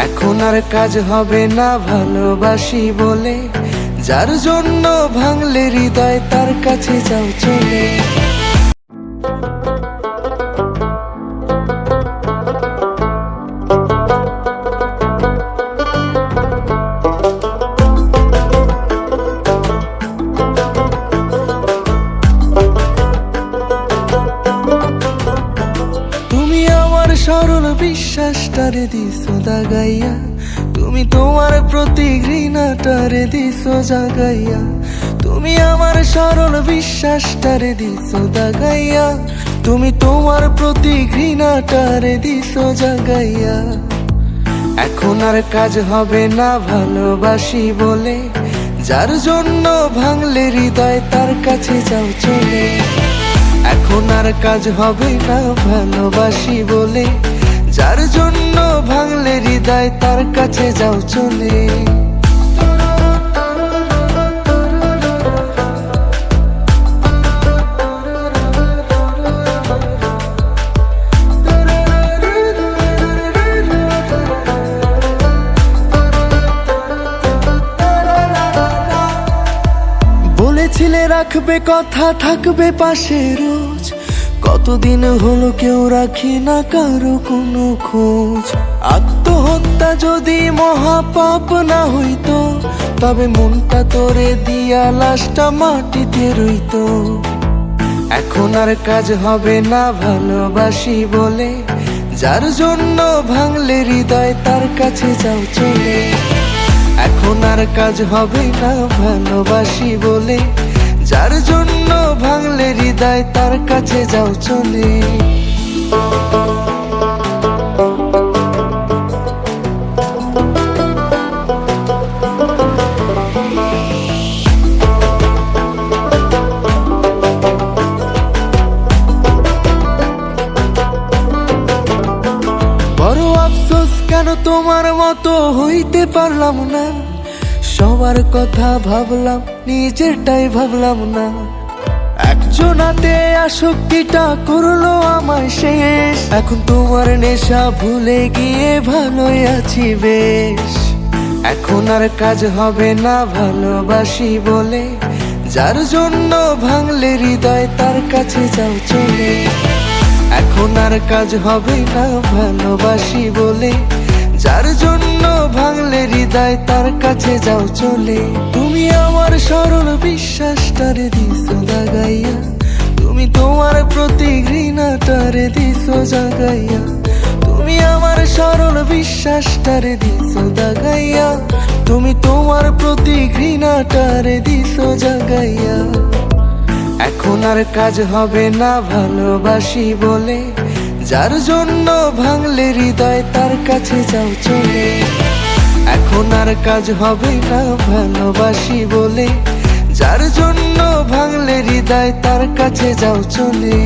এখন আর কাজ হবে না ভালোবাসি বলে, যার জন্য ভাঙলে হৃদয় তার কাছে যাও চলে। তুমি আমার সরল বিশ্বাসটারে দিছো দাগাইয়া, তুমি তোমার প্রতি ঘৃণাটারে দিছো জাগাইয়া। তুমি আমার সরল বিশ্বাসটারে দিছো দাগাইয়া, তুমি তোমার প্রতি ঘৃণাটারে দিছো জাগাইয়া। এখন আর কাজ হবে না ভালোবাসি বলে, যার জন্য ভাঙলে হৃদয় তার কাছে যাও চলে। এখন আর কাজ হবে না ভালোবাসি বলে, যার জন্য ভাঙলে হৃদয় তার কাছে যাও চলে। বলেছিলে রাখবে কথা, থাকবে পাশে রোজ, কতদিন হলো কেউ রাখি না কারো কোনো খোঁজ। আত্মহত্যা যদি মহাপাপ না হইতো, তবে মনটা তোরে দিয়া লাশটা মাটিতে রইতো। এখন আর কাজ হবে না ভালোবাসি বলে, যার জন্য ভাঙলে হৃদয় তার কাছে যাও চলে। এখন আর কাজ হবে না ভালোবাসি বলে, যার জন্য ভাঙলে হৃদয় তার কাছে যাও চলে। বড় আফসোস কেন তোমার মতো হইতে পারলাম না, সবার কথা ভাবলাম নিজেরটাই ভাবলাম না। একজনাতে আসক্তিটা করলো আমায় শেষ, এখন তোমার নেশা ভুলে গিয়ে ভালোই আছি বেশ। এখন আর কাজ হবে না ভালোবাসি বলে, যার জন্য ভাঙলে হৃদয় তার কাছে যাও চলে। এখন আর কাজ হবে না ভালোবাসি বলে, যার জন্য ভাঙলে হৃদয় তার কাছে যাও চলে। তুমি আমার সরল বিশ্বাসটারে দিছো দাগাইয়া, তুমি তোমার প্রতি ঘৃণাটারে দিছো জাগাইয়া। তুমি আমার সরল বিশ্বাসটারে দিছো দাগাইয়া, তুমি তোমার প্রতি ঘৃণাটারে দিছো জাগাইয়া। এখন আর কাজ হবে না ভালোবাসি বলে, যার জন্য ভাঙলে হৃদয় তার কাছে যাও চলে। এখন আর কাজ হবে না ভালোবাসি বলে, যার জন্য ভাঙলে হৃদয় তার কাছে যাও চলে।